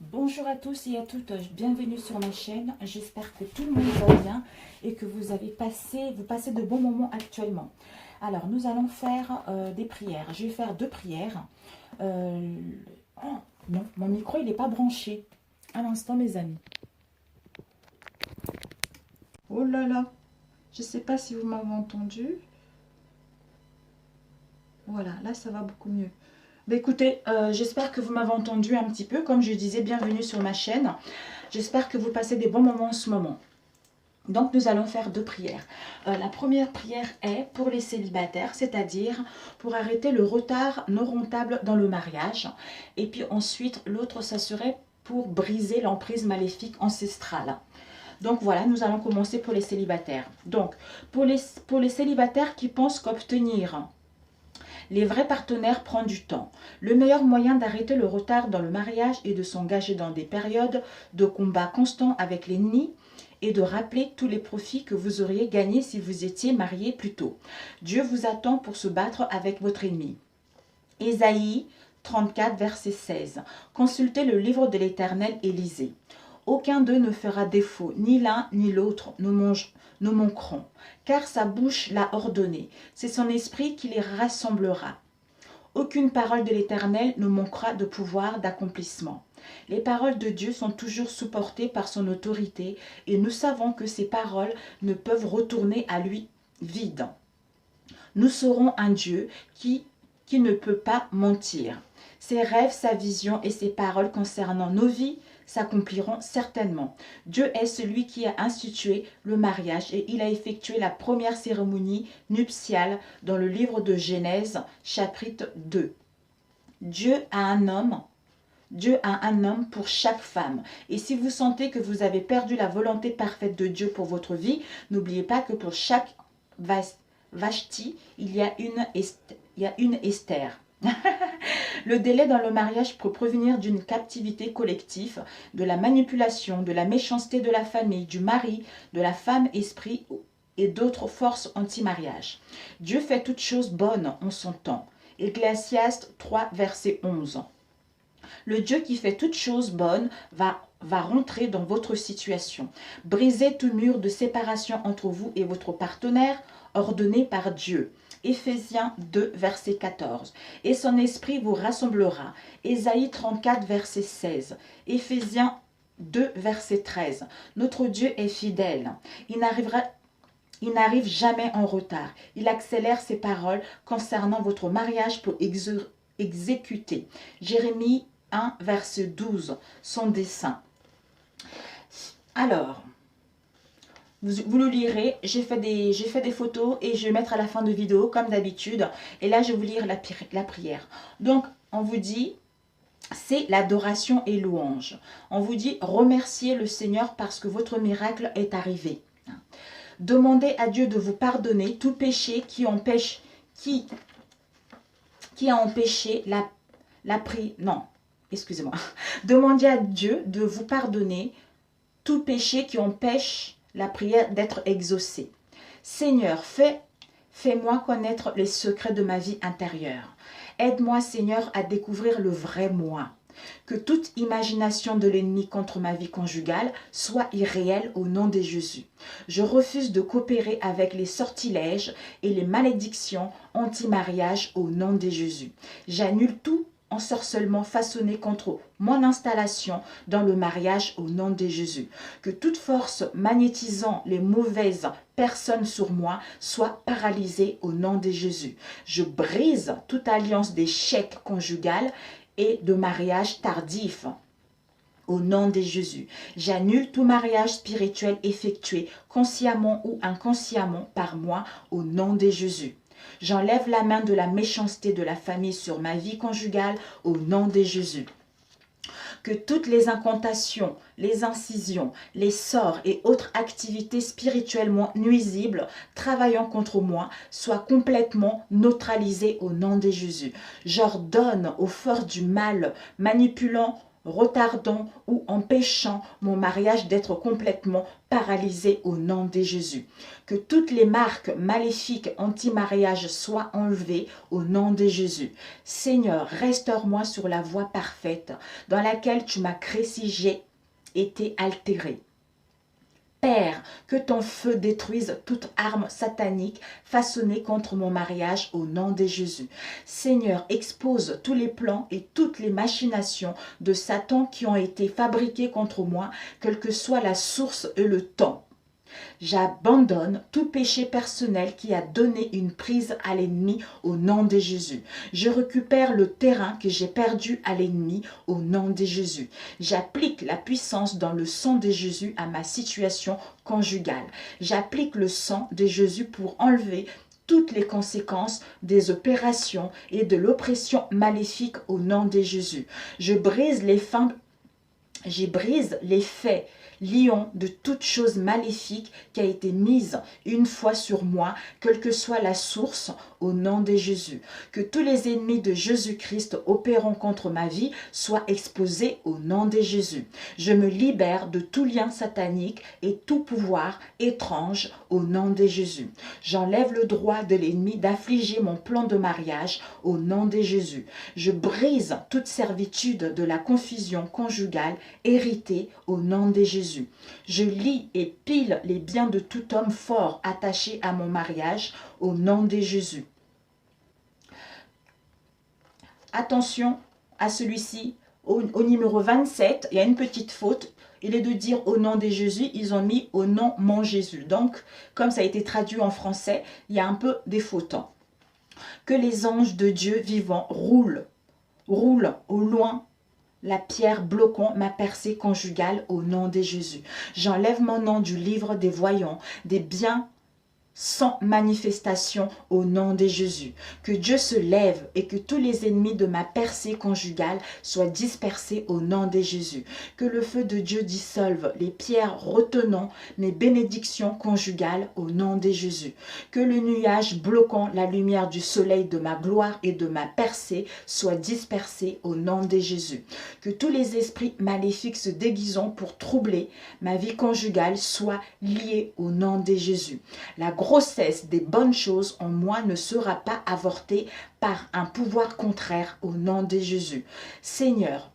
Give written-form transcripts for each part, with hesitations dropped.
Bonjour à tous et à toutes, bienvenue sur ma chaîne. J'espère que tout le monde va bien et que vous passez de bons moments actuellement. Alors, nous allons faire des prières. Je vais faire deux prières. Euh, oh, non, mon micro, il n'est pas branché. Un instant, mes amis. Oh là là, je ne sais pas si vous m'avez entendu. Voilà, là, ça va beaucoup mieux. Bah écoutez, j'espère que vous m'avez entendu un petit peu. Comme je disais, bienvenue sur ma chaîne. J'espère que vous passez des bons moments en ce moment. Donc, nous allons faire deux prières. La première prière est pour les célibataires, c'est-à-dire pour arrêter le retard non rentable dans le mariage. Et puis ensuite, l'autre, ça serait pour briser l'emprise maléfique ancestrale. Donc voilà, nous allons commencer pour les célibataires. Donc, pour les célibataires qui pensent qu'obtenir les vrais partenaires prend du temps. Le meilleur moyen d'arrêter le retard dans le mariage est de s'engager dans des périodes de combat constant avec l'ennemi et de rappeler tous les profits que vous auriez gagnés si vous étiez marié plus tôt. Dieu vous attend pour se battre avec votre ennemi. Ésaïe 34, verset 16. Consultez le livre de l'Éternel et lisez. Aucun d'eux ne fera défaut, ni l'un ni l'autre ne manqueront, car sa bouche l'a ordonné, c'est son esprit qui les rassemblera. Aucune parole de l'Éternel ne manquera de pouvoir d'accomplissement. Les paroles de Dieu sont toujours supportées par son autorité et nous savons que ces paroles ne peuvent retourner à lui vides. Nous serons un Dieu qui ne peut pas mentir. Ses rêves, sa vision et ses paroles concernant nos vies s'accompliront certainement. Dieu est celui qui a institué le mariage et il a effectué la première cérémonie nuptiale dans le livre de Genèse, chapitre 2. Dieu a un homme pour chaque femme. Et si vous sentez que vous avez perdu la volonté parfaite de Dieu pour votre vie, n'oubliez pas que pour chaque Vashti, il y a une Esther. Le délai dans le mariage peut provenir d'une captivité collective, de la manipulation, de la méchanceté de la famille, du mari, de la femme esprit et d'autres forces anti-mariage. Dieu fait toutes choses bonnes en son temps. Ecclésiaste 3, verset 11. Le Dieu qui fait toutes choses bonnes va rentrer dans votre situation. Brisez tout mur de séparation entre vous et votre partenaire, ordonné par Dieu. Éphésiens 2, verset 14. Et son esprit vous rassemblera. Ésaïe 34, verset 16. Éphésiens 2, verset 13. Notre Dieu est fidèle. Il n'arrive jamais en retard. Il accélère ses paroles concernant votre mariage pour exécuter. Jérémie 1, verset 12, son dessein. Alors, vous le lirez, j'ai fait des photos et je vais mettre à la fin de vidéo comme d'habitude. Et là, je vais vous lire la prière. Donc, on vous dit, c'est l'adoration et louange. On vous dit, remerciez le Seigneur parce que votre miracle est arrivé. Demandez à Dieu de vous pardonner tout péché qui a empêché excusez-moi. Demandez à Dieu de vous pardonner tout péché qui empêche la prière d'être exaucée. Seigneur, fais-moi connaître les secrets de ma vie intérieure. Aide-moi, Seigneur, à découvrir le vrai moi. Que toute imagination de l'ennemi contre ma vie conjugale soit irréelle au nom de Jésus. Je refuse de coopérer avec les sortilèges et les malédictions anti-mariage au nom de Jésus. J'annule tout ensorcellement façonné contre mon installation dans le mariage au nom de Jésus. Que toute force magnétisant les mauvaises personnes sur moi soit paralysée au nom de Jésus. Je brise toute alliance d'échec conjugal et de mariage tardif. Au nom de Jésus, j'annule tout mariage spirituel effectué consciemment ou inconsciemment par moi au nom de Jésus. J'enlève la main de la méchanceté de la famille sur ma vie conjugale au nom de Jésus. Que toutes les incantations, les incisions, les sorts et autres activités spirituellement nuisibles travaillant contre moi soient complètement neutralisées au nom de Jésus. J'ordonne aux forces du mal manipulant retardant ou empêchant mon mariage d'être complètement paralysé au nom de Jésus. Que toutes les marques maléfiques anti-mariage soient enlevées au nom de Jésus. Seigneur, restaure-moi sur la voie parfaite dans laquelle tu m'as créé si j'ai été altéré. Père, que ton feu détruise toute arme satanique façonnée contre mon mariage au nom de Jésus. Seigneur, expose tous les plans et toutes les machinations de Satan qui ont été fabriqués contre moi, quelle que soit la source et le temps. J'abandonne tout péché personnel qui a donné une prise à l'ennemi au nom de Jésus. Je récupère le terrain que j'ai perdu à l'ennemi au nom de Jésus. J'applique la puissance dans le sang de Jésus à ma situation conjugale. J'applique le sang de Jésus pour enlever toutes les conséquences des opérations et de l'oppression maléfique au nom de Jésus. Je brise les faits lions de toute chose maléfique qui a été mise une fois sur moi, quelle que soit la source, au nom de Jésus. Que tous les ennemis de Jésus-Christ opérant contre ma vie soient exposés au nom de Jésus. Je me libère de tout lien satanique et tout pouvoir étrange au nom de Jésus. J'enlève le droit de l'ennemi d'affliger mon plan de mariage au nom de Jésus. Je brise toute servitude de la confusion conjugale héritée au nom de Jésus. Je lie et pile les biens de tout homme fort attaché à mon mariage au nom de Jésus. Attention à celui-ci, au numéro 27, il y a une petite faute. Il est de dire au nom de Jésus, ils ont mis au nom mon Jésus. Donc, comme ça a été traduit en français, il y a un peu des fautes. Que les anges de Dieu vivants roulent au loin la pierre bloquant ma percée conjugale au nom de Jésus. J'enlève mon nom du livre des voyants, des biens sans manifestation au nom de Jésus. Que Dieu se lève et que tous les ennemis de ma percée conjugale soient dispersés au nom de Jésus. Que le feu de Dieu dissolve les pierres retenant mes bénédictions conjugales au nom de Jésus. Que le nuage bloquant la lumière du soleil de ma gloire et de ma percée soit dispersé au nom de Jésus. Que tous les esprits maléfiques se déguisant pour troubler ma vie conjugale soient liés au nom de Jésus. La grossesse des bonnes choses en moi ne sera pas avortée par un pouvoir contraire au nom de Jésus. Seigneur,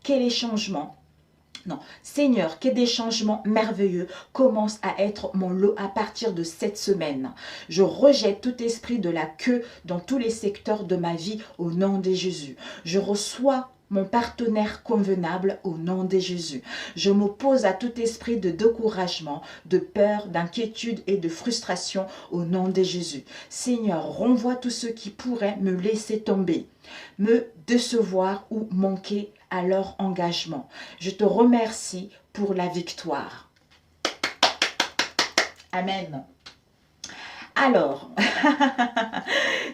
Seigneur, que des changements merveilleux commencent à être mon lot à partir de cette semaine. Je rejette tout esprit de la queue dans tous les secteurs de ma vie au nom de Jésus. Je reçois mon partenaire convenable au nom de Jésus. Je m'oppose à tout esprit de découragement, de peur, d'inquiétude et de frustration au nom de Jésus. Seigneur, renvoie tous ceux qui pourraient me laisser tomber, me décevoir ou manquer à leur engagement. Je te remercie pour la victoire. Amen. Alors,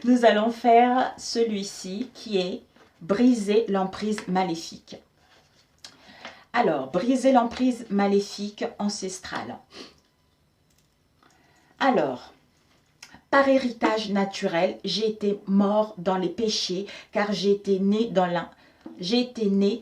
nous allons faire celui-ci qui est briser l'emprise maléfique. Alors, briser l'emprise maléfique ancestrale. Alors, par héritage naturel, j'ai été mort dans les péchés, car j'ai été né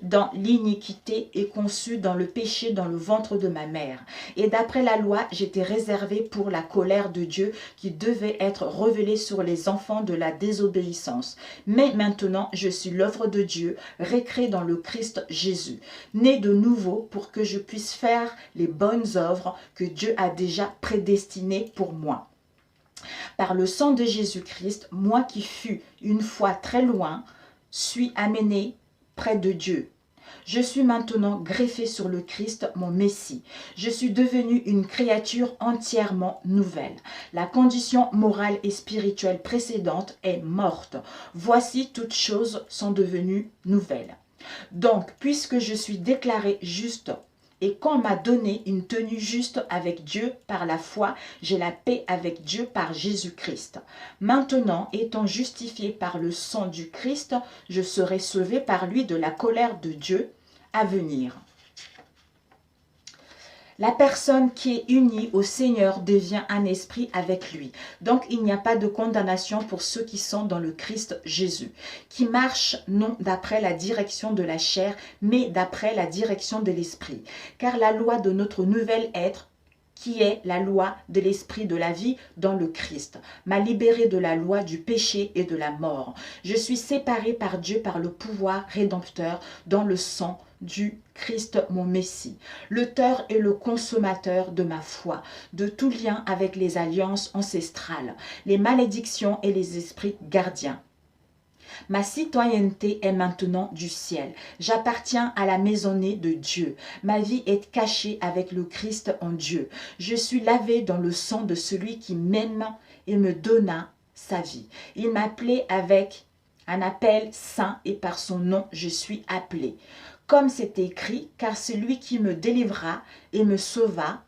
dans l'iniquité et conçu dans le péché dans le ventre de ma mère. Et d'après la loi, j'étais réservé pour la colère de Dieu qui devait être révélée sur les enfants de la désobéissance. Mais maintenant, je suis l'œuvre de Dieu, récréée dans le Christ Jésus, né de nouveau pour que je puisse faire les bonnes œuvres que Dieu a déjà prédestinées pour moi. Par le sang de Jésus-Christ, moi qui fus une fois très loin, suis amené près de Dieu. Je suis maintenant greffé sur le Christ, mon Messie. Je suis devenu une créature entièrement nouvelle. La condition morale et spirituelle précédente est morte. Voici, toutes choses sont devenues nouvelles. Donc, puisque je suis déclaré juste et qu'on m'a donné une tenue juste avec Dieu par la foi, j'ai la paix avec Dieu par Jésus-Christ. Maintenant, étant justifié par le sang du Christ, je serai sauvé par lui de la colère de Dieu à venir. La personne qui est unie au Seigneur devient un esprit avec lui. Donc, il n'y a pas de condamnation pour ceux qui sont dans le Christ Jésus, qui marchent non d'après la direction de la chair, mais d'après la direction de l'esprit. Car la loi de notre nouvel être, qui est la loi de l'esprit de la vie dans le Christ, m'a libéré de la loi du péché et de la mort. Je suis séparé par Dieu par le pouvoir rédempteur dans le sang du Christ mon Messie, l'auteur et le consommateur de ma foi, de tout lien avec les alliances ancestrales, les malédictions et les esprits gardiens. Ma citoyenneté est maintenant du ciel. J'appartiens à la maisonnée de Dieu. Ma vie est cachée avec le Christ en Dieu. Je suis lavé dans le sang de celui qui m'aime et me donna sa vie. Il m'a appelé avec un appel saint et par son nom je suis appelé. Comme c'est écrit, car celui qui me délivra et me sauva,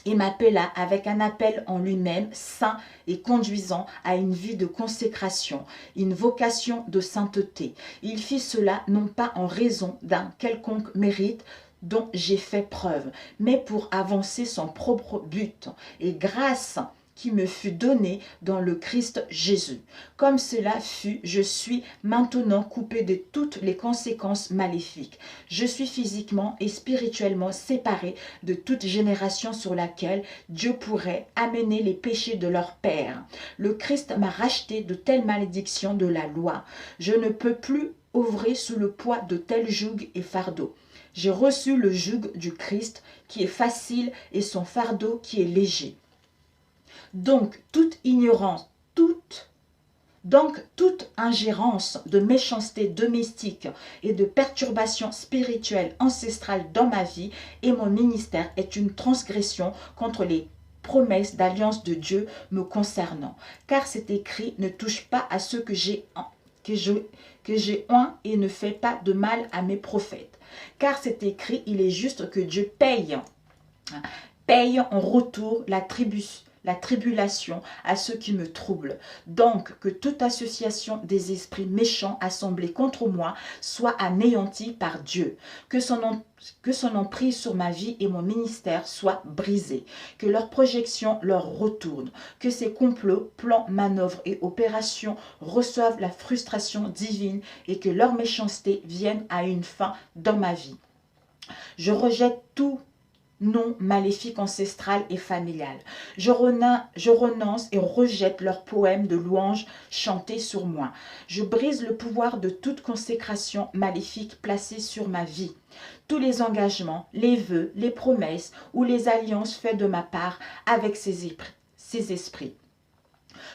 il m'appela avec un appel en lui-même, saint et conduisant à une vie de consécration, une vocation de sainteté. Il fit cela non pas en raison d'un quelconque mérite dont j'ai fait preuve, mais pour avancer son propre but et grâce qui me fut donnée dans le Christ Jésus. Comme cela fut, je suis maintenant coupé de toutes les conséquences maléfiques. Je suis physiquement et spirituellement séparé de toute génération sur laquelle Dieu pourrait amener les péchés de leur père. Le Christ m'a racheté de telles malédictions de la loi. Je ne peux plus œuvrer sous le poids de tels jougs et fardeaux. J'ai reçu le joug du Christ qui est facile et son fardeau qui est léger. Donc, toute ignorance, toute ingérence de méchanceté domestique et de perturbation spirituelle ancestrale dans ma vie et mon ministère est une transgression contre les promesses d'alliance de Dieu me concernant. Car c'est écrit, ne touche pas à ceux que j'ai oint et ne fais pas de mal à mes prophètes. Car c'est écrit, il est juste que Dieu paye en retour la tribulation à ceux qui me troublent. Donc, que toute association des esprits méchants assemblés contre moi soit anéantie par Dieu. Que son emprise sur ma vie et mon ministère soit brisée. Que leurs projections leur retournent. Que ces complots, plans, manœuvres et opérations reçoivent la frustration divine et que leur méchanceté vienne à une fin dans ma vie. Je rejette tout non maléfique ancestral et familial. Je renonce et rejette leurs poèmes de louange chantés sur moi. Je brise le pouvoir de toute consécration maléfique placée sur ma vie. Tous les engagements, les vœux, les promesses ou les alliances faites de ma part avec ces esprits.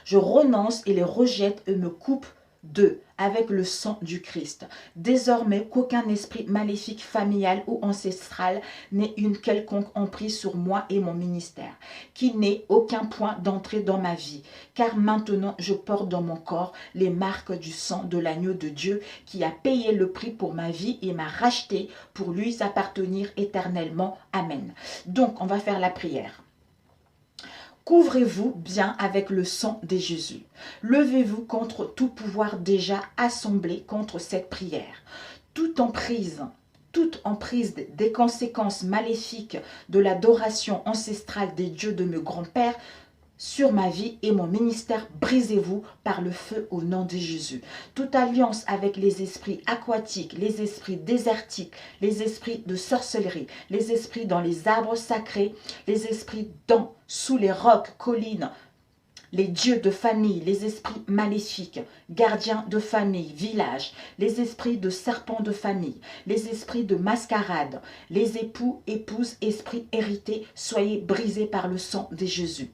Je renonce et les rejette et me coupe d'eux avec le sang du Christ. Désormais, qu'aucun esprit maléfique familial ou ancestral n'ait une quelconque emprise sur moi et mon ministère, qu'il n'ait aucun point d'entrée dans ma vie, car maintenant je porte dans mon corps les marques du sang de l'agneau de Dieu qui a payé le prix pour ma vie et m'a racheté pour lui appartenir éternellement. Amen. Donc, on va faire la prière. Couvrez-vous bien avec le sang de Jésus. Levez-vous contre tout pouvoir déjà assemblé contre cette prière. Toute emprise des conséquences maléfiques de l'adoration ancestrale des dieux de mes grands-pères sur ma vie et mon ministère, brisez-vous par le feu au nom de Jésus. Toute alliance avec les esprits aquatiques, les esprits désertiques, les esprits de sorcellerie, les esprits dans les arbres sacrés, les esprits sous les rocs, collines, les dieux de famille, les esprits maléfiques, gardiens de famille, village, les esprits de serpents de famille, les esprits de mascarade, les époux, épouses, esprits hérités, soyez brisés par le sang de Jésus.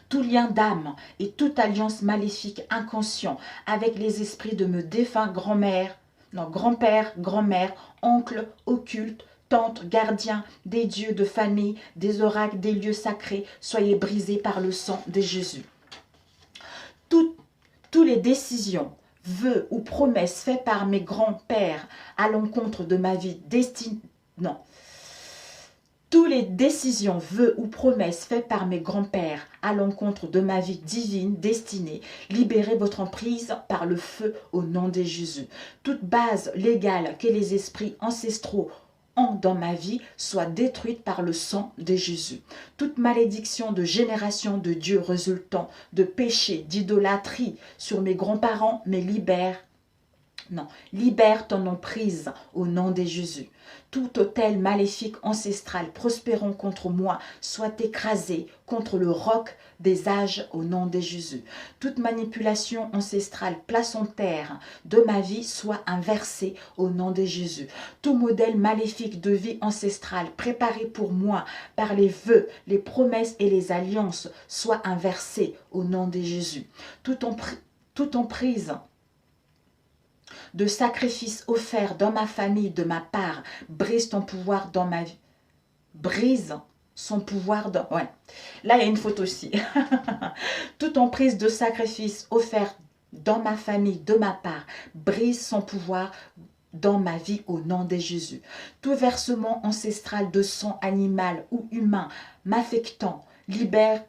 Tout lien d'âme et toute alliance maléfique inconscient avec les esprits de mes défunts grand-père, grand-mère, oncle, occulte, tante, gardien, des dieux de famille, des oracles, des lieux sacrés, soyez brisés par le sang de Jésus. Toutes les décisions, vœux ou promesses faits par mes grands-pères à l'encontre de ma vie Toutes les décisions, vœux ou promesses faits par mes grands-pères à l'encontre de ma vie divine, destinée, libérez votre emprise par le feu au nom de Jésus. Toute base légale que les esprits ancestraux ont dans ma vie soit détruite par le sang de Jésus. Toute malédiction de génération de Dieu résultant de péché, d'idolâtrie sur mes grands-parents me libère. Non, libère ton emprise au nom de Jésus. Tout autel maléfique ancestral prospérant contre moi soit écrasé contre le roc des âges au nom de Jésus. Toute manipulation ancestrale placentaire de ma vie soit inversée au nom de Jésus. Tout modèle maléfique de vie ancestrale préparé pour moi par les vœux, les promesses et les alliances soit inversé au nom de Jésus. Toute emprise de sacrifices offerts dans ma famille de ma part, brise ton pouvoir dans ma vie. Brise son pouvoir dans... Ouais. Là, il y a une faute aussi. Toute emprise de sacrifices offerts dans ma famille de ma part, brise son pouvoir dans ma vie au nom de Jésus. Tout versement ancestral de sang animal ou humain m'affectant, libère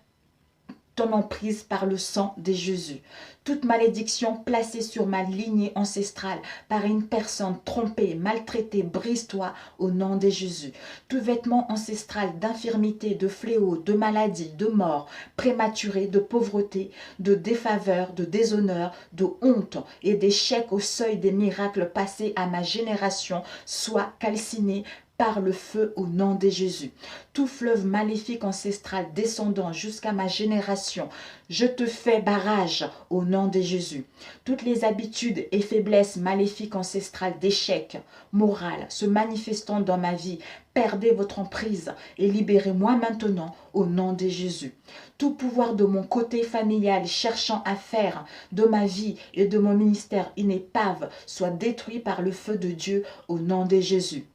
ton emprise par le sang de Jésus. Toute malédiction placée sur ma lignée ancestrale par une personne trompée, maltraitée, brise-toi au nom de Jésus. Tout vêtement ancestral d'infirmité, de fléau, de maladie, de mort, prématurée, de pauvreté, de défaveur, de déshonneur, de honte et d'échec au seuil des miracles passés à ma génération soit calciné par le feu au nom de Jésus. Tout fleuve maléfique ancestral descendant jusqu'à ma génération, je te fais barrage au nom de Jésus. Toutes les habitudes et faiblesses maléfiques ancestrales d'échec moral se manifestant dans ma vie, perdez votre emprise et libérez-moi maintenant au nom de Jésus. Tout pouvoir de mon côté familial cherchant à faire de ma vie et de mon ministère une épave soit détruit par le feu de Dieu au nom de Jésus.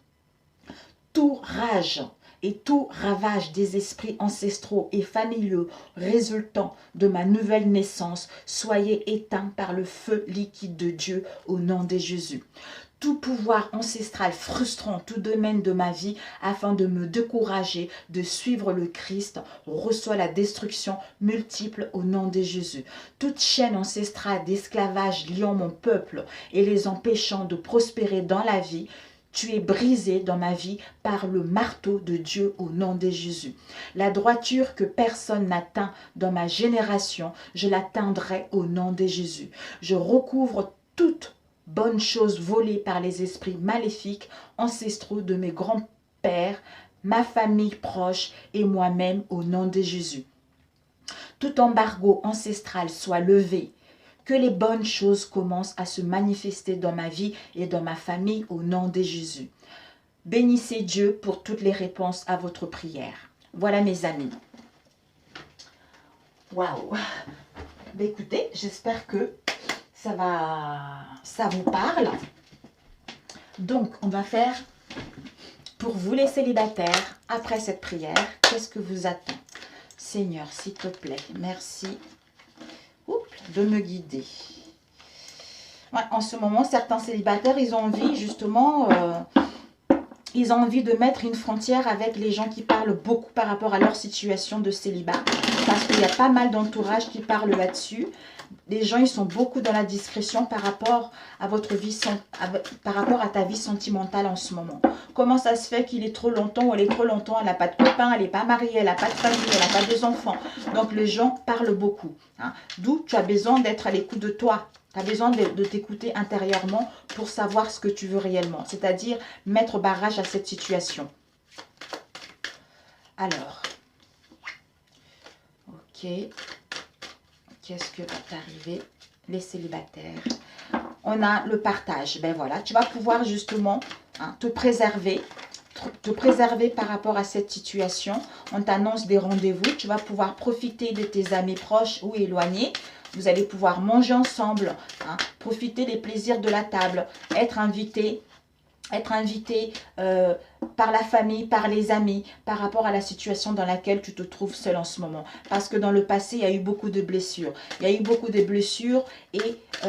Tout rage et tout ravage des esprits ancestraux et familiaux résultant de ma nouvelle naissance, soyez éteints par le feu liquide de Dieu au nom de Jésus. Tout pouvoir ancestral frustrant tout domaine de ma vie afin de me décourager de suivre le Christ reçoit la destruction multiple au nom de Jésus. Toute chaîne ancestrale d'esclavage liant mon peuple et les empêchant de prospérer dans la vie, tu es brisé dans ma vie par le marteau de Dieu au nom de Jésus. La droiture que personne n'atteint dans ma génération, je l'atteindrai au nom de Jésus. Je recouvre toute bonne chose volée par les esprits maléfiques ancestraux de mes grands-pères, ma famille proche et moi-même au nom de Jésus. Tout embargo ancestral soit levé. Que les bonnes choses commencent à se manifester dans ma vie et dans ma famille au nom de Jésus. Bénissez Dieu pour toutes les réponses à votre prière. Voilà mes amis. Waouh! Écoutez, j'espère que ça vous parle. Donc, on va faire pour vous les célibataires, après cette prière, qu'est-ce que vous attend? Seigneur, s'il te plaît, merci de me guider. Ouais, en ce moment, certains célibataires, ils ont envie justement, ils ont envie de mettre une frontière avec les gens qui parlent beaucoup par rapport à leur situation de célibat. Parce qu'il y a pas mal d'entourage qui parlent là-dessus. Les gens, ils sont beaucoup dans la discrétion par rapport à votre vie, par rapport à ta vie sentimentale en ce moment. Comment ça se fait qu'il est trop longtemps ou elle est trop longtemps, elle n'a pas de copain, elle n'est pas mariée, elle n'a pas de famille, elle n'a pas des enfants. Donc les gens parlent beaucoup. Hein. D'où tu as besoin d'être à l'écoute de toi. Tu as besoin de t'écouter intérieurement pour savoir ce que tu veux réellement. C'est-à-dire mettre barrage à cette situation. Alors, ok. Qu'est-ce que va t'arriver, les célibataires? On a le partage. Ben voilà, tu vas pouvoir justement te préserver par rapport à cette situation. On t'annonce des rendez-vous. Tu vas pouvoir profiter de tes amis proches ou éloignés. Vous allez pouvoir manger ensemble, profiter des plaisirs de la table, être invité par la famille, par les amis, par rapport à la situation dans laquelle tu te trouves seul en ce moment. Parce que dans le passé, il y a eu beaucoup de blessures. Il y a eu beaucoup de blessures et tu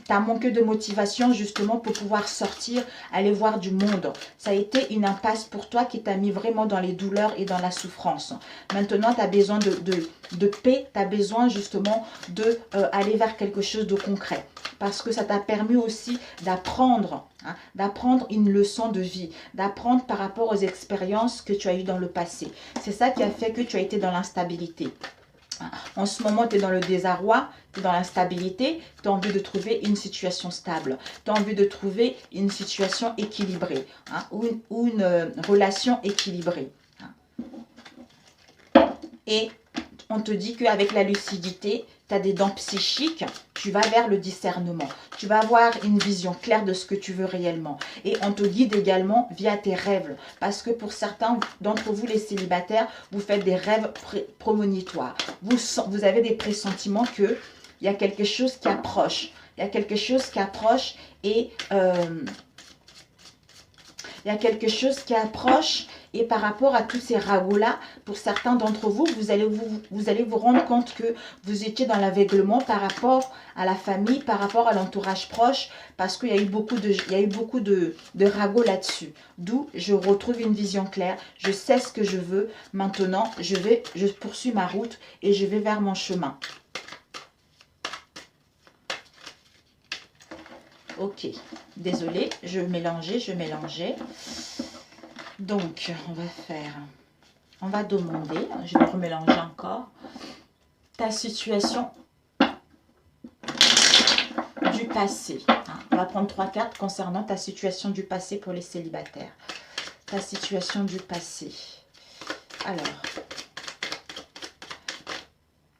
as manqué de motivation justement pour pouvoir sortir, aller voir du monde. Ça a été une impasse pour toi qui t'a mis vraiment dans les douleurs et dans la souffrance. Maintenant, tu as besoin de paix, tu as besoin justement d'aller vers quelque chose de concret. Parce que ça t'a permis aussi d'apprendre une leçon de vie, d'apprendre compte par rapport aux expériences que tu as eues dans le passé. C'est ça qui a fait que tu as été dans l'instabilité. En ce moment, tu es dans le désarroi, tu es dans l'instabilité, tu as envie de trouver une situation stable, tu as envie de trouver une situation équilibrée, ou une relation équilibrée. Et on te dit qu'avec la lucidité, tu as des dents psychiques, tu vas vers le discernement. Tu vas avoir une vision claire de ce que tu veux réellement. Et on te guide également via tes rêves. Parce que pour certains d'entre vous, les célibataires, vous faites des rêves prémonitoires. Vous avez des pressentiments qu'il y a quelque chose qui approche. Il y a quelque chose qui approche et... il y a quelque chose qui approche et par rapport à tous ces ragots-là, pour certains d'entre vous, vous allez vous rendre compte que vous étiez dans l'aveuglement par rapport à la famille, par rapport à l'entourage proche, parce qu'il y a eu beaucoup de ragots là-dessus. D'où je retrouve une vision claire, je sais ce que je veux, maintenant je poursuis ma route et je vais vers mon chemin. Ok, désolée, je mélangeais. Donc, on va demander, je vais remélanger encore, ta situation du passé. On va prendre 3 cartes concernant ta situation du passé pour les célibataires. Ta situation du passé. Alors,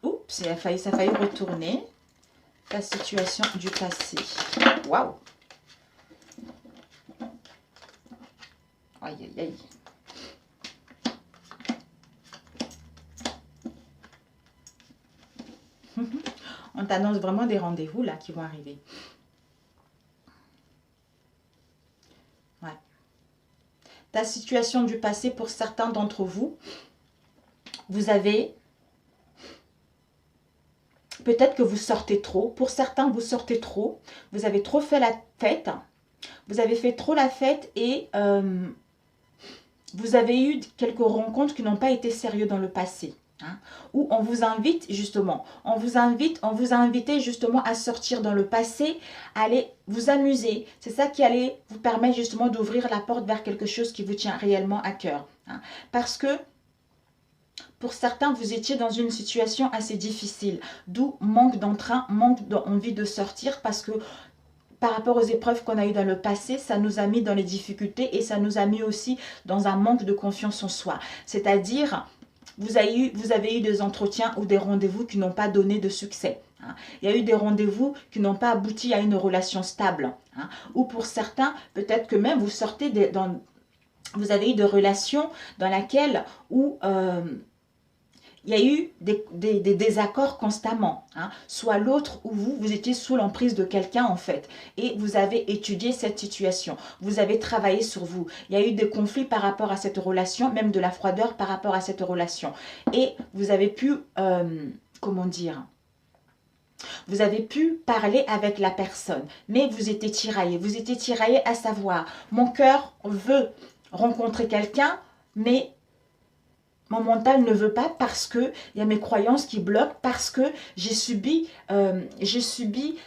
oups, ça a failli retourner. Ta situation du passé. Waouh! Aïe, aïe, aïe. On t'annonce vraiment des rendez-vous là qui vont arriver. Ouais. Ta situation du passé, pour certains d'entre vous, vous avez... Peut-être que vous sortez trop. Pour certains, vous sortez trop. Vous avez trop fait la fête. Vous avez fait trop la fête et vous avez eu quelques rencontres qui n'ont pas été sérieuses dans le passé. Où on vous invite justement, on vous a invité justement à sortir dans le passé, aller vous amuser. C'est ça qui allait vous permettre justement d'ouvrir la porte vers quelque chose qui vous tient réellement à cœur. Parce que pour certains, vous étiez dans une situation assez difficile, d'où manque d'entrain, manque d'envie de sortir parce que par rapport aux épreuves qu'on a eues dans le passé, ça nous a mis dans les difficultés et ça nous a mis aussi dans un manque de confiance en soi. C'est-à-dire, vous avez eu des entretiens ou des rendez-vous qui n'ont pas donné de succès. Il y a eu des rendez-vous qui n'ont pas abouti à une relation stable. Ou pour certains, peut-être que même vous sortez vous avez eu des relations dans lesquelles il y a eu des désaccords constamment. Soit l'autre ou vous étiez sous l'emprise de quelqu'un en fait. Et vous avez étudié cette situation. Vous avez travaillé sur vous. Il y a eu des conflits par rapport à cette relation, même de la froideur par rapport à cette relation. Et vous avez pu, comment dire, vous avez pu parler avec la personne. Mais vous étiez tiraillé. Vous étiez tiraillé à savoir, mon cœur veut rencontrer quelqu'un, mais mon mental ne veut pas parce que il y a mes croyances qui bloquent, parce que j'ai subi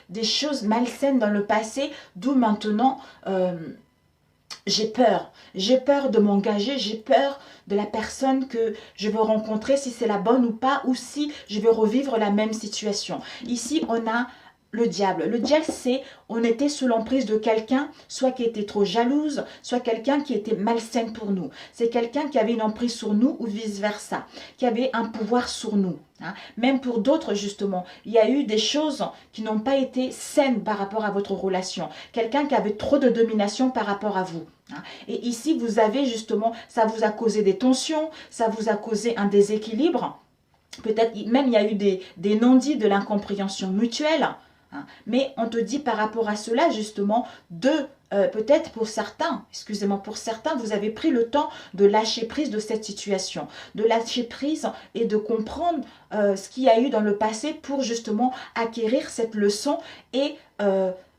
des choses malsaines dans le passé, d'où maintenant j'ai peur. J'ai peur de m'engager, j'ai peur de la personne que je veux rencontrer, si c'est la bonne ou pas, ou si je vais revivre la même situation. Ici, on a le diable. Le diable, c'est on était sous l'emprise de quelqu'un, soit qui était trop jalouse, soit quelqu'un qui était malsaine pour nous. C'est quelqu'un qui avait une emprise sur nous ou vice-versa, qui avait un pouvoir sur nous. Même pour d'autres, justement, il y a eu des choses qui n'ont pas été saines par rapport à votre relation. Quelqu'un qui avait trop de domination par rapport à vous. Et ici, vous avez justement, ça vous a causé des tensions, ça vous a causé un déséquilibre. Peut-être même il y a eu des non-dits, de l'incompréhension mutuelle. Mais on te dit par rapport à cela justement peut-être pour certains, excusez-moi, pour certains, vous avez pris le temps de lâcher prise de cette situation, de lâcher prise et de comprendre ce qu'il y a eu dans le passé pour justement acquérir cette leçon et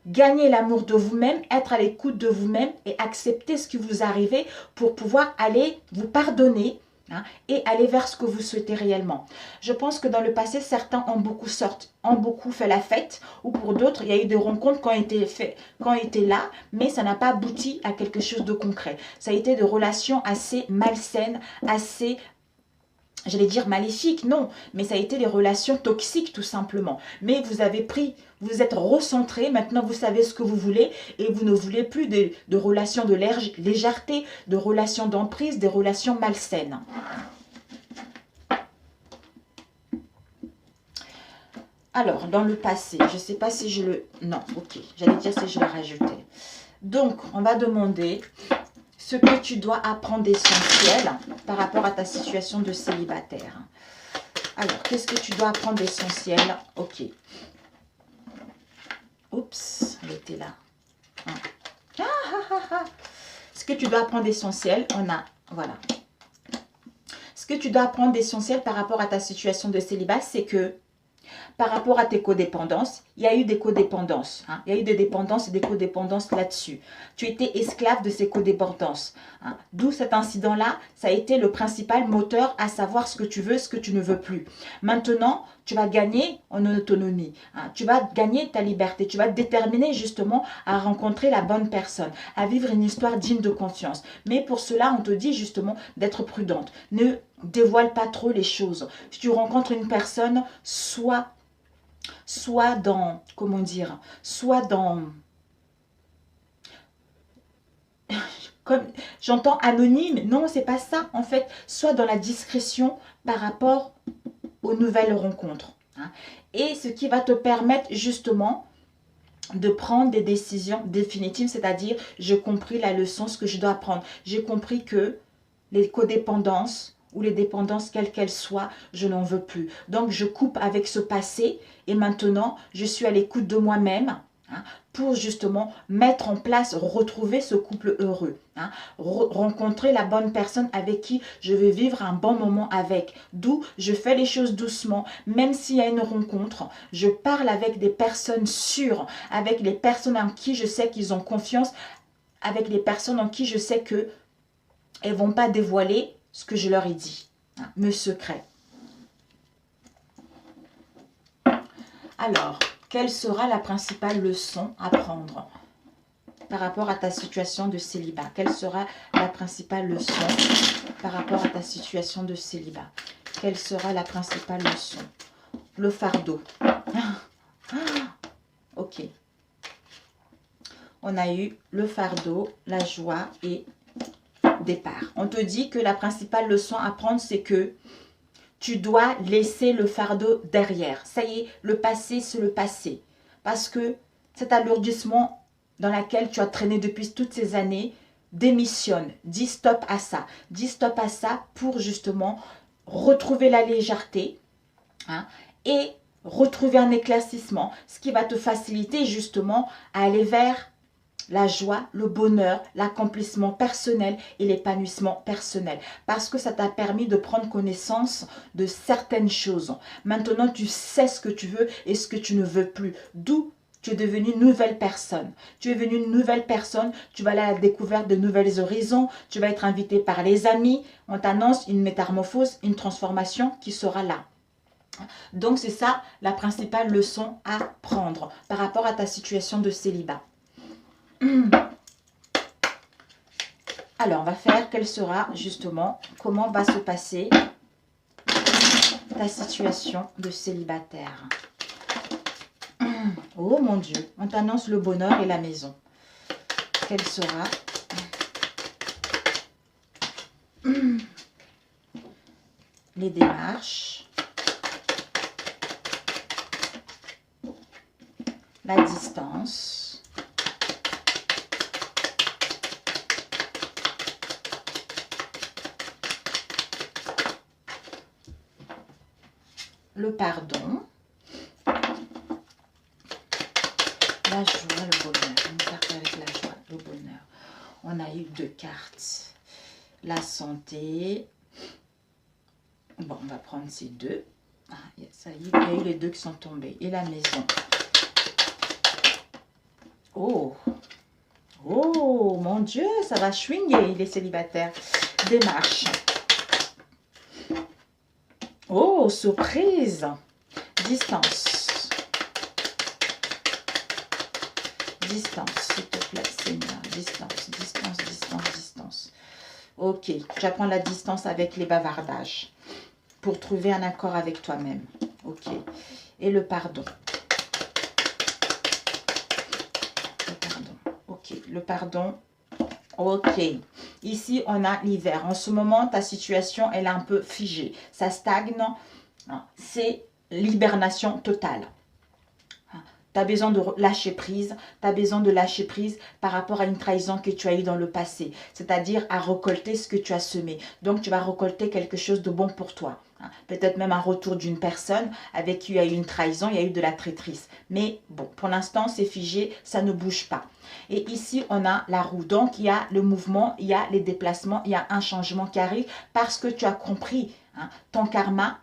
gagner l'amour de vous-même, être à l'écoute de vous-même et accepter ce qui vous arrive pour pouvoir aller vous pardonner, hein, et aller vers ce que vous souhaitez réellement. Je pense que dans le passé, certains ont beaucoup fait la fête, ou pour d'autres, il y a eu des rencontres qui ont été là, mais ça n'a pas abouti à quelque chose de concret. Ça a été des relations assez malsaines, assez, j'allais dire maléfiques, non, mais ça a été des relations toxiques tout simplement. Mais vous avez pris, vous êtes recentré, maintenant vous savez ce que vous voulez et vous ne voulez plus de relations de légèreté, de relations d'emprise, des relations malsaines. Alors, dans le passé, je ne sais pas si je le... Non, ok, j'allais dire si je le rajoutais. Donc, on va demander ce que tu dois apprendre d'essentiel par rapport à ta situation de célibataire. Alors, qu'est-ce que tu dois apprendre d'essentiel? Ok. Oups, elle était là. Ce que tu dois apprendre d'essentiel, on a... Voilà. Ce que tu dois apprendre d'essentiel par rapport à ta situation de célibat, c'est que par rapport à tes codépendances, il y a eu des codépendances. Hein. Il y a eu des dépendances et des codépendances là-dessus. Tu étais esclave de ces codépendances. Hein. D'où cet incident-là, ça a été le principal moteur à savoir ce que tu veux, ce que tu ne veux plus. Maintenant, tu vas gagner en autonomie. Hein. Tu vas gagner ta liberté. Tu vas te déterminer justement à rencontrer la bonne personne, à vivre une histoire digne de confiance. Mais pour cela, on te dit justement d'être prudente. Ne dévoile pas trop les choses. Si tu rencontres une personne, soit dans, comment dire, soit dans, comme j'entends anonyme, non, c'est pas ça en fait, soit dans la discrétion par rapport aux nouvelles rencontres. Hein. Et ce qui va te permettre justement de prendre des décisions définitives, c'est-à-dire j'ai compris la leçon, ce que je dois apprendre. J'ai compris que les codépendances ou les dépendances, quelles qu'elles soient, je n'en veux plus. Donc, je coupe avec ce passé et maintenant, je suis à l'écoute de moi-même hein, pour justement mettre en place, retrouver ce couple heureux. Hein, rencontrer la bonne personne avec qui je vais vivre un bon moment avec. D'où je fais les choses doucement, même s'il y a une rencontre, je parle avec des personnes sûres, avec les personnes en qui je sais qu'ils ont confiance, avec les personnes en qui je sais que elles ne vont pas dévoiler ce que je leur ai dit, hein, mes secrets. Alors, quelle sera la principale leçon à prendre par rapport à ta situation de célibat? Quelle sera la principale leçon par rapport à ta situation de célibat? Quelle sera la principale leçon? Le fardeau. Ok. On a eu le fardeau, la joie et départ. On te dit que la principale leçon à prendre, c'est que tu dois laisser le fardeau derrière. Ça y est, le passé, c'est le passé. Parce que cet alourdissement dans lequel tu as traîné depuis toutes ces années, démissionne. Dis stop à ça. Dis stop à ça pour justement retrouver la légèreté hein, et retrouver un éclaircissement. Ce qui va te faciliter justement à aller vers la joie, le bonheur, l'accomplissement personnel et l'épanouissement personnel. Parce que ça t'a permis de prendre connaissance de certaines choses. Maintenant, tu sais ce que tu veux et ce que tu ne veux plus. D'où tu es devenue une nouvelle personne. Tu es devenue une nouvelle personne. Tu vas aller à la découverte de nouvelles horizons. Tu vas être invité par les amis. On t'annonce une métamorphose, une transformation qui sera là. Donc, c'est ça la principale leçon à prendre par rapport à ta situation de célibat. Alors, on va faire quelle sera justement, comment va se passer ta situation de célibataire. Oh mon Dieu, on t'annonce le bonheur et la maison. Quelle sera les démarches, la distance, le pardon, la joie, le bonheur. On part avec la joie, le bonheur. On a eu 2 cartes. La santé. Bon, on va prendre ces 2. Ah, ça y est, il y a eu les 2 qui sont tombés. Et la maison. Oh! Oh, mon Dieu, ça va swinguer, les célibataires. Démarche. Oh, surprise. Distance. Distance, s'il te plaît, Seigneur. Distance, distance, distance, distance. Ok, tu vas prendre la distance avec les bavardages pour trouver un accord avec toi-même. Ok. Et le pardon. Le pardon. Ok, le pardon. Ok. Ici, on a l'hiver. En ce moment, ta situation, elle est un peu figée. Ça stagne. C'est l'hibernation totale. Tu as besoin de lâcher prise, tu as besoin de lâcher prise par rapport à une trahison que tu as eue dans le passé, c'est-à-dire à récolter ce que tu as semé. Donc, tu vas récolter quelque chose de bon pour toi. Peut-être même un retour d'une personne avec qui il y a eu une trahison, il y a eu de la traîtrise. Mais bon, pour l'instant, c'est figé, ça ne bouge pas. Et ici, on a la roue. Donc, il y a le mouvement, il y a les déplacements, il y a un changement qui arrive parce que tu as compris ton karma.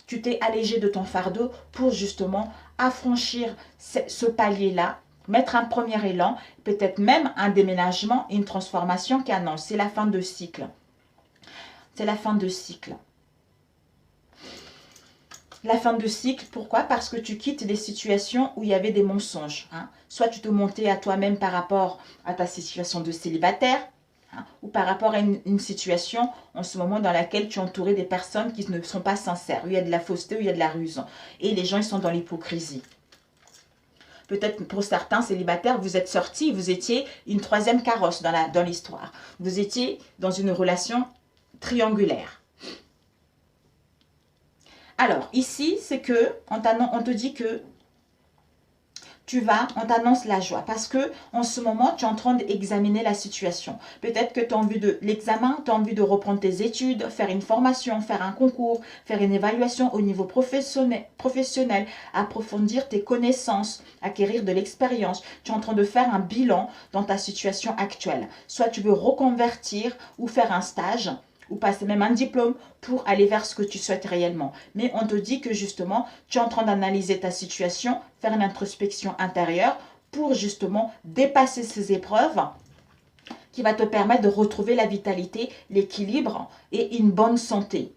Tu t'es allégé de ton fardeau pour justement affranchir ce palier-là, mettre un premier élan, peut-être même un déménagement, une transformation qui annonce. C'est la fin de cycle. C'est la fin de cycle. La fin de cycle, pourquoi? Parce que tu quittes des situations où il y avait des mensonges. Soit tu te montais à toi-même par rapport à ta situation de célibataire, ou par rapport à une situation en ce moment dans laquelle tu es entouré des personnes qui ne sont pas sincères, où il y a de la fausseté, où il y a de la ruse. Et les gens, ils sont dans l'hypocrisie. Peut-être pour certains célibataires, vous êtes sortis, vous étiez une troisième carrosse dans l'histoire. Vous étiez dans une relation triangulaire. Alors, ici, c'est que on te dit que on t'annonce la joie parce que en ce moment, tu es en train d'examiner la situation. Peut-être que tu as envie de l'examen, tu as envie de reprendre tes études, faire une formation, faire un concours, faire une évaluation au niveau professionnel, approfondir tes connaissances, acquérir de l'expérience. Tu es en train de faire un bilan dans ta situation actuelle. Soit tu veux reconvertir ou faire un stage, ou passer même un diplôme pour aller vers ce que tu souhaites réellement. Mais on te dit que justement, tu es en train d'analyser ta situation, faire une introspection intérieure pour justement dépasser ces épreuves qui va te permettre de retrouver la vitalité, l'équilibre et une bonne santé.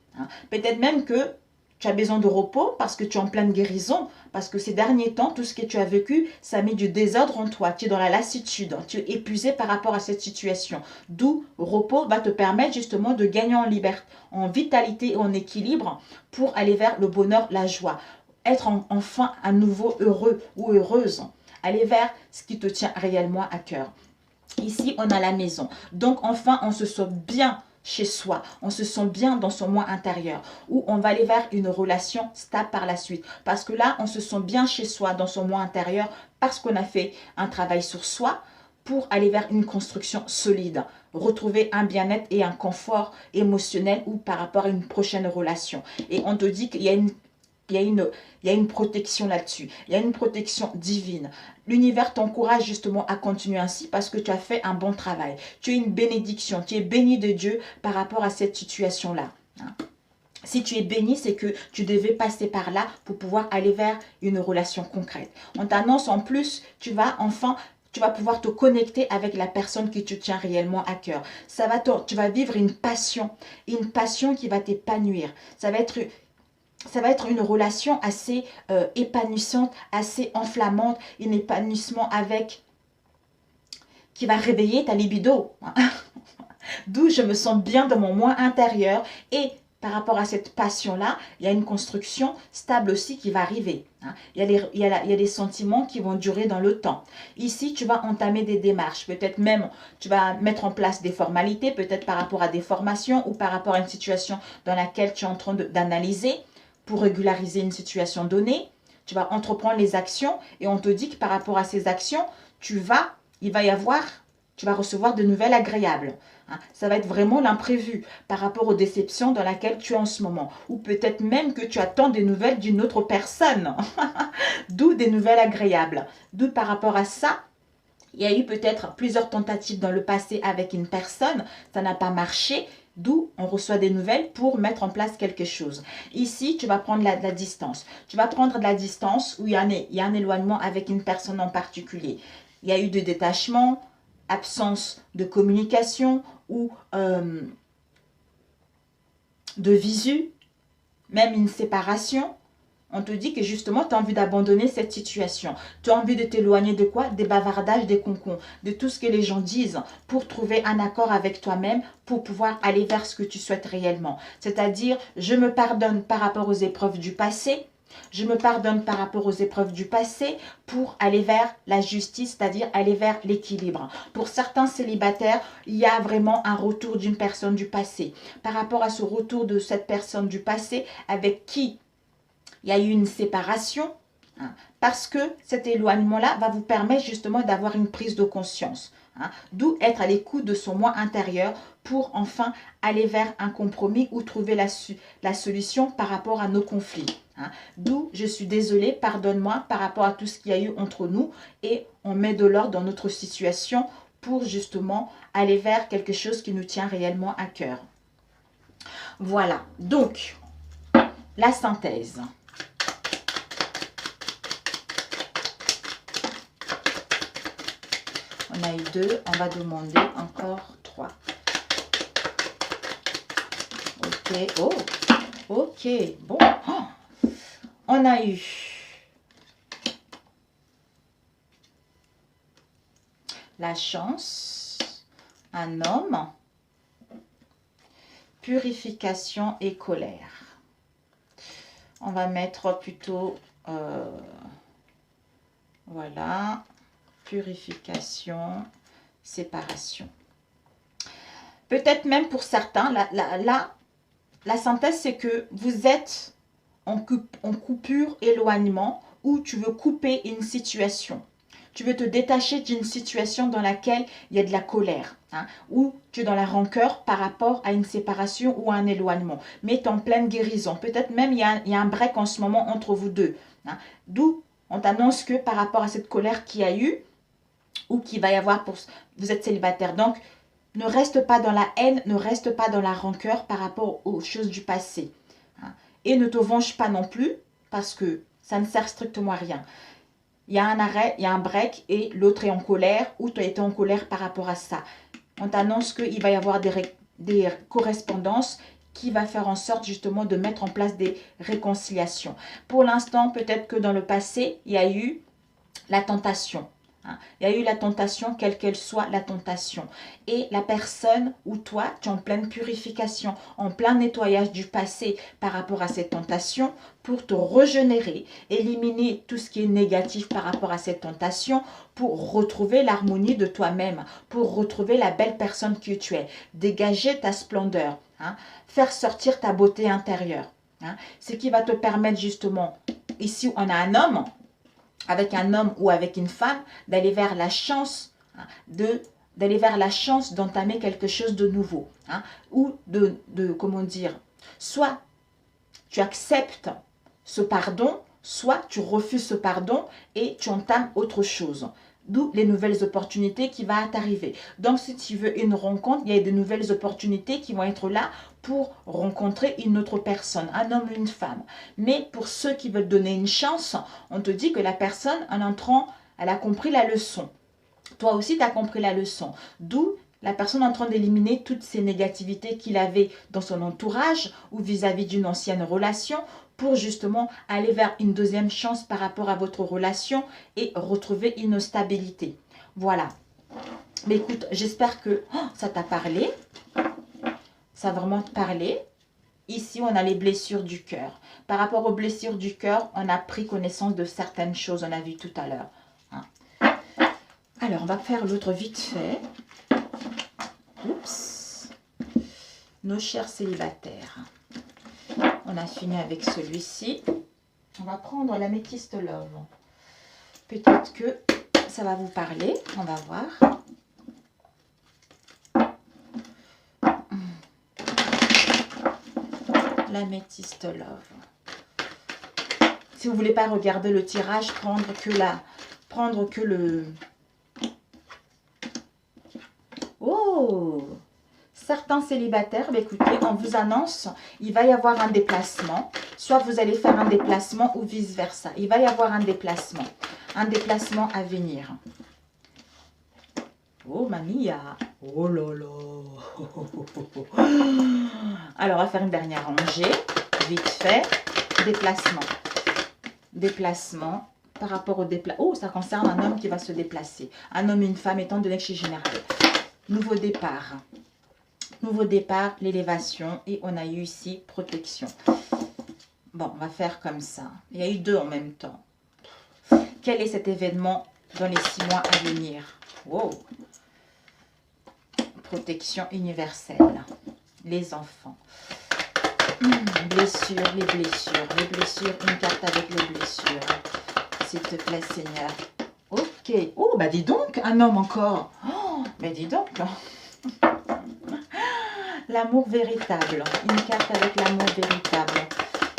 Peut-être même que tu as besoin de repos parce que tu es en pleine guérison, parce que ces derniers temps, tout ce que tu as vécu, ça met du désordre en toi. Tu es dans la lassitude, tu es épuisé par rapport à cette situation. D'où repos va te permettre justement de gagner en liberté, en vitalité et en équilibre pour aller vers le bonheur, la joie. Être enfin à nouveau heureux ou heureuse. Aller vers ce qui te tient réellement à cœur. Ici, on a la maison. Donc, enfin, on se sent bien chez soi, on se sent bien dans son moi intérieur, où on va aller vers une relation stable par la suite. Parce que là, on se sent bien chez soi, dans son moi intérieur, parce qu'on a fait un travail sur soi pour aller vers une construction solide, retrouver un bien-être et un confort émotionnel ou par rapport à une prochaine relation. Et on te dit qu'il y a une protection là-dessus. Il y a une protection divine. L'univers t'encourage justement à continuer ainsi parce que tu as fait un bon travail. Tu es une bénédiction. Tu es béni de Dieu par rapport à cette situation-là. Si tu es béni, c'est que tu devais passer par là pour pouvoir aller vers une relation concrète. On t'annonce en plus, tu vas pouvoir te connecter avec la personne qui te tient réellement à cœur. Tu vas vivre une passion qui va t'épanouir. Ça va être une relation assez épanouissante, assez enflammante, un épanouissement qui va réveiller ta libido. D'où je me sens bien dans mon moi intérieur et par rapport à cette passion-là, il y a une construction stable aussi qui va arriver. Il y a des sentiments qui vont durer dans le temps. Ici, tu vas entamer des démarches. Peut-être même, tu vas mettre en place des formalités, peut-être par rapport à des formations ou par rapport à une situation dans laquelle tu es en train d'analyser. Pour régulariser une situation donnée, tu vas entreprendre les actions et on te dit que par rapport à ces actions, tu vas recevoir de nouvelles agréables. Ça va être vraiment l'imprévu par rapport aux déceptions dans lesquelles tu es en ce moment. Ou peut-être même que tu attends des nouvelles d'une autre personne. D'où des nouvelles agréables. D'où par rapport à ça, il y a eu peut-être plusieurs tentatives dans le passé avec une personne. Ça n'a pas marché. D'où on reçoit des nouvelles pour mettre en place quelque chose. Ici, tu vas prendre de la distance. Tu vas prendre de la distance où il y a un éloignement avec une personne en particulier. Il y a eu de détachement, absence de communication ou de visu. même une séparation, on te dit que justement, tu as envie d'abandonner cette situation. Tu as envie de t'éloigner de quoi? Des bavardages, des concons, de tout ce que les gens disent pour trouver un accord avec toi-même, pour pouvoir aller vers ce que tu souhaites réellement. C'est-à-dire, je me pardonne par rapport aux épreuves du passé. Je me pardonne par rapport aux épreuves du passé pour aller vers la justice, c'est-à-dire aller vers l'équilibre. Pour certains célibataires, il y a vraiment un retour d'une personne du passé. Par rapport à ce retour de cette personne du passé avec qui il y a eu une séparation, hein, parce que cet éloignement-là va vous permettre justement d'avoir une prise de conscience. Hein, d'où être à l'écoute de son moi intérieur pour enfin aller vers un compromis ou trouver la solution par rapport à nos conflits. Hein. D'où je suis désolée, pardonne-moi par rapport à tout ce qu'il y a eu entre nous et on met de l'ordre dans notre situation pour justement aller vers quelque chose qui nous tient réellement à cœur. Voilà, donc la synthèse. On a eu 2, on va demander encore 3. Ok, oh, ok, bon. Oh, on a eu la chance, un homme, purification et colère. On va mettre plutôt, voilà, purification, séparation. Peut-être même pour certains, la synthèse, c'est que vous êtes en coupure, éloignement, où tu veux couper une situation. Tu veux te détacher d'une situation dans laquelle il y a de la colère, hein, ou tu es dans la rancœur par rapport à une séparation ou à un éloignement. Mais tu es en pleine guérison. Peut-être même il y a un break en ce moment entre vous deux. Hein, d'où on t'annonce que par rapport à cette colère qu'il y a eu, ou qu'il va y avoir pour... Vous êtes célibataire, donc ne reste pas dans la haine, ne reste pas dans la rancœur par rapport aux choses du passé. Hein. Et ne te venge pas non plus, parce que ça ne sert strictement à rien. Il y a un arrêt, il y a un break, et l'autre est en colère, ou tu as été en colère par rapport à ça. On t'annonce qu'il va y avoir des correspondances qui va faire en sorte justement de mettre en place des réconciliations. Pour l'instant, peut-être que dans le passé, il y a eu la tentation. Il y a eu la tentation, quelle qu'elle soit la tentation. Et la personne ou toi, tu es en pleine purification, en plein nettoyage du passé par rapport à cette tentation pour te régénérer, éliminer tout ce qui est négatif par rapport à cette tentation pour retrouver l'harmonie de toi-même, pour retrouver la belle personne que tu es, dégager ta splendeur, hein, faire sortir ta beauté intérieure. Hein, ce qui va te permettre justement, ici on a un homme, avec un homme ou avec une femme, d'aller vers la chance, hein, d'aller vers la chance d'entamer quelque chose de nouveau. Hein, ou comment dire, soit tu acceptes ce pardon, soit tu refuses ce pardon et tu entames autre chose. D'où les nouvelles opportunités qui vont t'arriver. Donc, si tu veux une rencontre, il y a de nouvelles opportunités qui vont être là pour rencontrer une autre personne, un homme ou une femme. Mais pour ceux qui veulent donner une chance, on te dit que la personne, en entrant, elle a compris la leçon. Toi aussi, tu as compris la leçon. D'où la personne en train d'éliminer toutes ces négativités qu'il avait dans son entourage ou vis-à-vis d'une ancienne relation pour justement aller vers une deuxième chance par rapport à votre relation et retrouver une stabilité. Voilà. Mais écoute, j'espère que ça t'a parlé. Ça a vraiment parlé. Ici, on a les blessures du cœur. Par rapport aux blessures du cœur, on a pris connaissance de certaines choses, on a vu tout à l'heure. Hein. Alors, on va faire l'autre vite fait. Oups. Nos chers célibataires. On a fini avec celui-ci. On va prendre l'améthyste love. Peut-être que ça va vous parler. On va voir. L'améthyste love. Si vous ne voulez pas regarder le tirage, prendre que le... Oh! Certains célibataires, écoutez, on vous annonce, il va y avoir un déplacement. Soit vous allez faire un déplacement ou vice-versa. Il va y avoir un déplacement à venir. Oh, mamie, oh là là. Alors, on va faire une dernière rangée. vite fait. Déplacement. Déplacement. Par rapport au déplacement. Oh, ça concerne un homme qui va se déplacer. Un homme et une femme, étant donné que c'est général. Nouveau départ. Nouveau départ, l'élévation. Et on a eu ici protection. Bon, on va faire comme ça. Il y a eu deux en même temps. Quel est cet événement dans les 6 mois à venir? Wow. Protection universelle. Les enfants. Blessures, les blessures. Les blessures, une carte avec les blessures. S'il te plaît, Seigneur. Ok. Oh, bah dis donc, un homme encore. Oh, mais dis donc. L'amour véritable. Une carte avec l'amour véritable.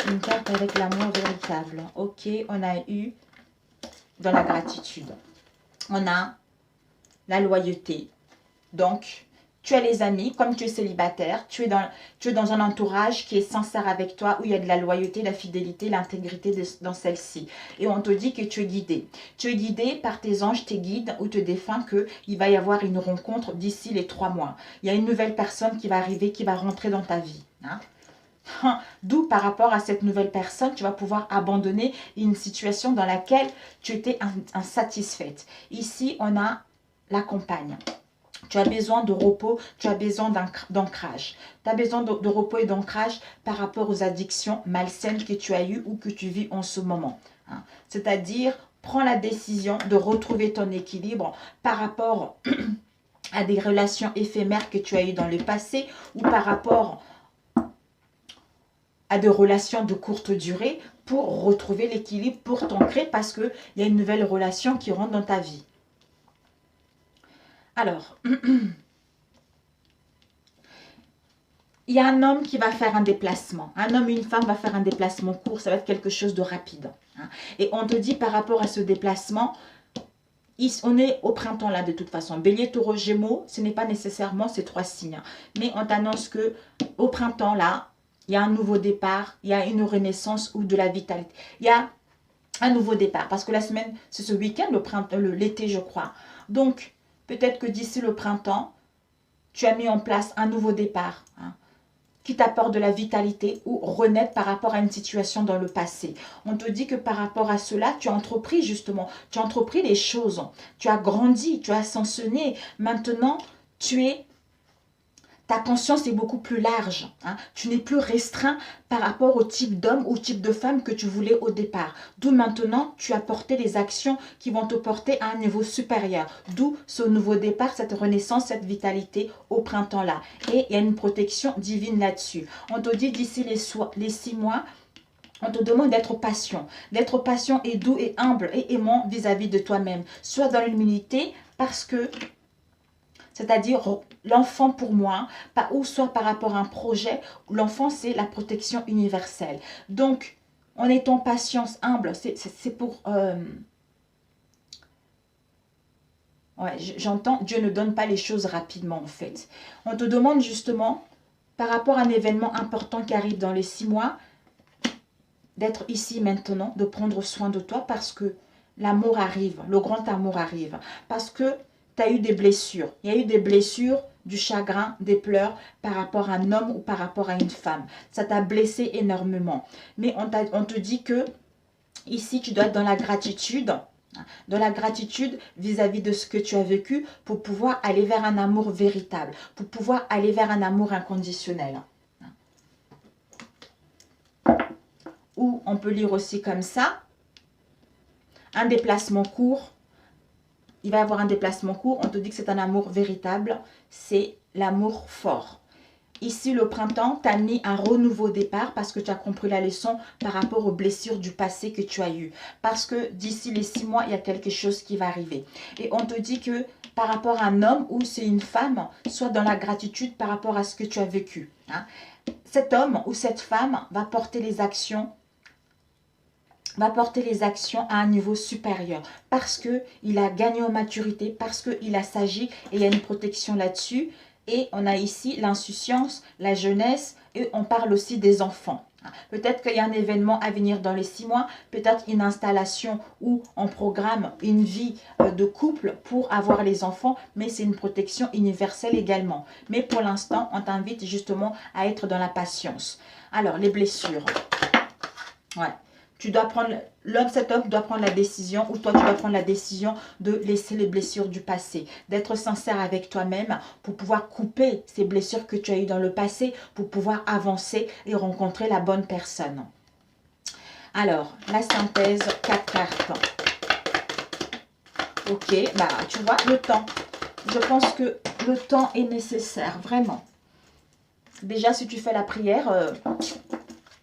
Une carte avec l'amour véritable. Ok, on a eu dans la gratitude. On a la loyauté. Donc, tu as les amis, comme tu es célibataire, tu es dans un entourage qui est sincère avec toi, où il y a de la loyauté, la fidélité, l'intégrité dans celle-ci. Et on te dit que tu es guidé. Tu es guidé par tes anges, tes guides, ou te défunts qu'il va y avoir une rencontre d'ici les 3 mois. Il y a une nouvelle personne qui va arriver, qui va rentrer dans ta vie. Hein? D'où par rapport à cette nouvelle personne, tu vas pouvoir abandonner une situation dans laquelle tu étais insatisfaite. Ici, on a la compagne. Tu as besoin de repos, tu as besoin d'ancrage. Tu as besoin de repos et d'ancrage par rapport aux addictions malsaines que tu as eues ou que tu vis en ce moment. Hein? C'est-à-dire, prends la décision de retrouver ton équilibre par rapport à des relations éphémères que tu as eues dans le passé ou par rapport à des relations de courte durée pour retrouver l'équilibre, pour t'ancrer parce qu'il y a une nouvelle relation qui rentre dans ta vie. Alors, il y a un homme qui va faire un déplacement. Un homme et une femme va faire un déplacement court. Ça va être quelque chose de rapide. Hein. Et on te dit par rapport à ce déplacement, on est au printemps là de toute façon. Bélier, Taureau, Gémeaux, ce n'est pas nécessairement ces 3 signes. Mais on t'annonce que au printemps là, il y a un nouveau départ, il y a une renaissance ou de la vitalité. Il y a un nouveau départ. Parce que la semaine, c'est ce week-end, l'été je crois. Donc, peut-être que d'ici le printemps, tu as mis en place un nouveau départ hein, qui t'apporte de la vitalité ou renaître par rapport à une situation dans le passé. On te dit que par rapport à cela, tu as entrepris justement, tu as entrepris les choses, tu as grandi, tu as ascensionné. Maintenant, ta conscience est beaucoup plus large. Hein. Tu n'es plus restreint par rapport au type d'homme ou type de femme que tu voulais au départ. D'où maintenant, tu as porté les actions qui vont te porter à un niveau supérieur. D'où ce nouveau départ, cette renaissance, cette vitalité au printemps-là. Et il y a une protection divine là-dessus. On te dit d'ici les 6 mois, on te demande d'être patient. D'être patient et doux et humble et aimant vis-à-vis de toi-même. Sois dans l'humilité parce que... C'est-à-dire l'enfant pour moi, ou soit par rapport à un projet, l'enfant c'est la protection universelle. Donc, en étant patience, humble, c'est pour... Ouais, j'entends, Dieu ne donne pas les choses rapidement en fait. On te demande justement, par rapport à un événement important qui arrive dans les 6 mois, d'être ici maintenant, de prendre soin de toi parce que l'amour arrive, le grand amour arrive. Parce que tu as eu des blessures. Il y a eu des blessures, du chagrin, des pleurs par rapport à un homme ou par rapport à une femme. Ça t'a blessé énormément. Mais on te dit que ici, tu dois être dans la gratitude. Dans la gratitude vis-à-vis de ce que tu as vécu pour pouvoir aller vers un amour véritable. Pour pouvoir aller vers un amour inconditionnel. Ou on peut lire aussi comme ça. Un déplacement court. Il va y avoir un déplacement court. On te dit que c'est un amour véritable. C'est l'amour fort. Ici, le printemps, tu as mis un renouveau départ parce que tu as compris la leçon par rapport aux blessures du passé que tu as eues. Parce que d'ici les 6 mois, il y a quelque chose qui va arriver. Et on te dit que par rapport à un homme ou c'est une femme, sois dans la gratitude par rapport à ce que tu as vécu. Hein. Cet homme ou cette femme va porter les actions à un niveau supérieur parce qu'il a gagné en maturité, parce qu'il a s'agi et il y a une protection là-dessus. Et on a ici l'insouciance, la jeunesse et on parle aussi des enfants. Peut-être qu'il y a un événement à venir dans les 6 mois, peut-être une installation ou on programme une vie de couple pour avoir les enfants, mais c'est une protection universelle également. Mais pour l'instant, on t'invite justement à être dans la patience. Alors, les blessures. Ouais. Tu dois prendre, cet homme doit prendre la décision, ou toi tu dois prendre la décision de laisser les blessures du passé, d'être sincère avec toi-même pour pouvoir couper ces blessures que tu as eues dans le passé, pour pouvoir avancer et rencontrer la bonne personne. Alors, la synthèse, 4 cartes. Ok, bah tu vois, le temps. Je pense que le temps est nécessaire, vraiment. Déjà, si tu fais la prière,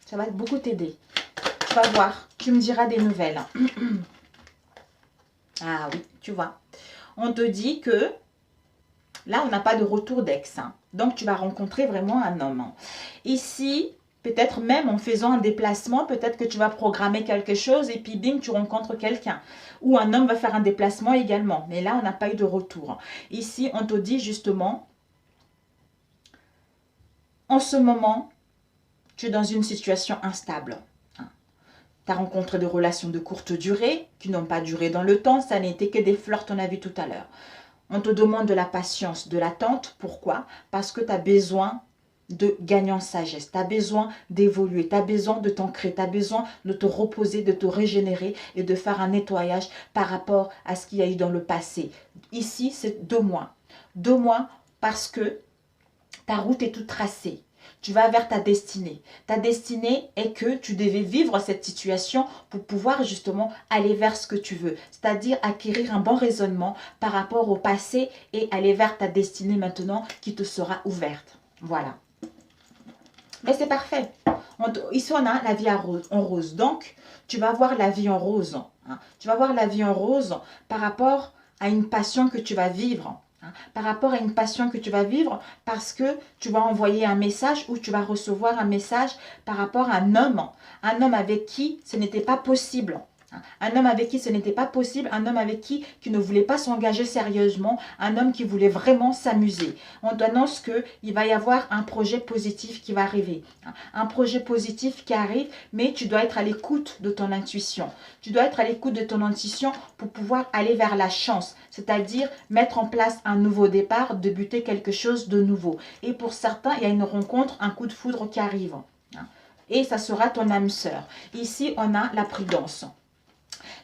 ça va beaucoup t'aider. Tu vas voir, tu me diras des nouvelles. Ah oui, tu vois. On te dit que là, on n'a pas de retour d'ex. Donc, tu vas rencontrer vraiment un homme. Ici, peut-être même en faisant un déplacement, peut-être que tu vas programmer quelque chose et puis bing, tu rencontres quelqu'un. Ou un homme va faire un déplacement également. Mais là, on n'a pas eu de retour. Ici, on te dit justement, en ce moment, tu es dans une situation instable. Tu as rencontré des relations de courte durée qui n'ont pas duré dans le temps. Ça n'était que des flirts, on a vu tout à l'heure. On te demande de la patience, de l'attente. Pourquoi? Parce que tu as besoin de gagner en sagesse. Tu as besoin d'évoluer. Tu as besoin de t'ancrer. Tu as besoin de te reposer, de te régénérer et de faire un nettoyage par rapport à ce qu'il y a eu dans le passé. Ici, c'est 2 mois. 2 mois parce que ta route est toute tracée. Tu vas vers ta destinée. Ta destinée est que tu devais vivre cette situation pour pouvoir justement aller vers ce que tu veux. C'est-à-dire acquérir un bon raisonnement par rapport au passé et aller vers ta destinée maintenant qui te sera ouverte. Voilà. Mais c'est parfait. Ici, on a la vie en rose. Donc, tu vas voir la vie en rose. Tu vas voir la vie en rose par rapport à une passion que tu vas vivre. Par rapport à une passion que tu vas vivre parce que tu vas envoyer un message ou tu vas recevoir un message par rapport à un homme avec qui ce n'était pas possible. Un homme avec qui ce n'était pas possible, un homme avec qui ne voulait pas s'engager sérieusement, un homme qui voulait vraiment s'amuser. On t'annonce qu'il va y avoir un projet positif qui va arriver. Un projet positif qui arrive, mais tu dois être à l'écoute de ton intuition. Tu dois être à l'écoute de ton intuition pour pouvoir aller vers la chance, c'est-à-dire mettre en place un nouveau départ, débuter quelque chose de nouveau. Et pour certains, il y a une rencontre, un coup de foudre qui arrive. Et ça sera ton âme sœur. Ici, on a la prudence.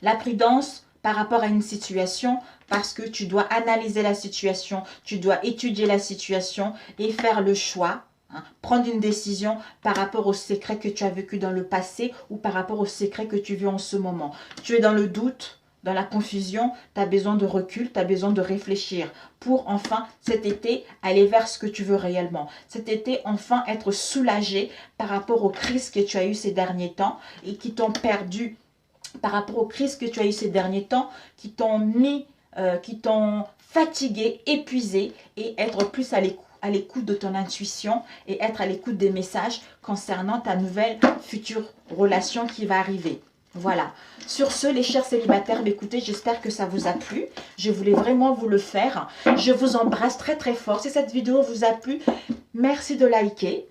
La prudence par rapport à une situation parce que tu dois analyser la situation, tu dois étudier la situation et faire le choix, prendre une décision par rapport aux secrets que tu as vécu dans le passé ou par rapport aux secrets que tu vis en ce moment. Tu es dans le doute, dans la confusion, tu as besoin de recul, tu as besoin de réfléchir pour enfin cet été aller vers ce que tu veux réellement. Cet été enfin être soulagé par rapport aux crises que tu as eues ces derniers temps et qui t'ont perdu par rapport aux crises que tu as eues ces derniers temps, qui t'ont fatigué, épuisé et être plus à l'écoute de ton intuition et être à l'écoute des messages concernant ta nouvelle future relation qui va arriver. Voilà. Sur ce, les chers célibataires, écoutez, j'espère que ça vous a plu. Je voulais vraiment vous le faire. Je vous embrasse très très fort. Si cette vidéo vous a plu, merci de liker.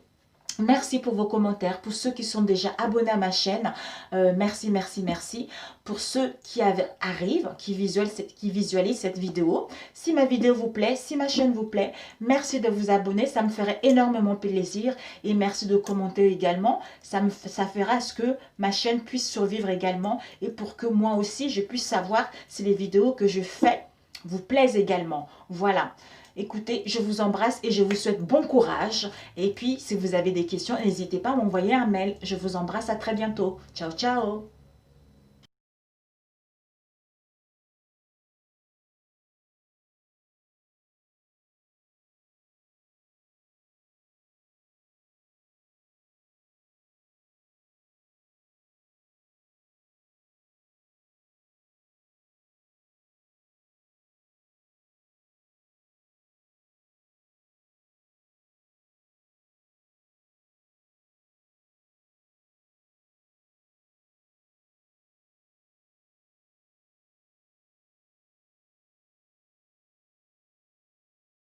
Merci pour vos commentaires, pour ceux qui sont déjà abonnés à ma chaîne, merci, merci, merci. Pour ceux qui arrivent, qui visualisent cette vidéo, si ma vidéo vous plaît, si ma chaîne vous plaît, merci de vous abonner, ça me ferait énormément plaisir. Et merci de commenter également, ça fera ce que ma chaîne puisse survivre également et pour que moi aussi je puisse savoir si les vidéos que je fais vous plaisent également. Voilà. Écoutez, je vous embrasse et je vous souhaite bon courage. Et puis, si vous avez des questions, n'hésitez pas à m'envoyer un mail. Je vous embrasse, à très bientôt. Ciao, ciao.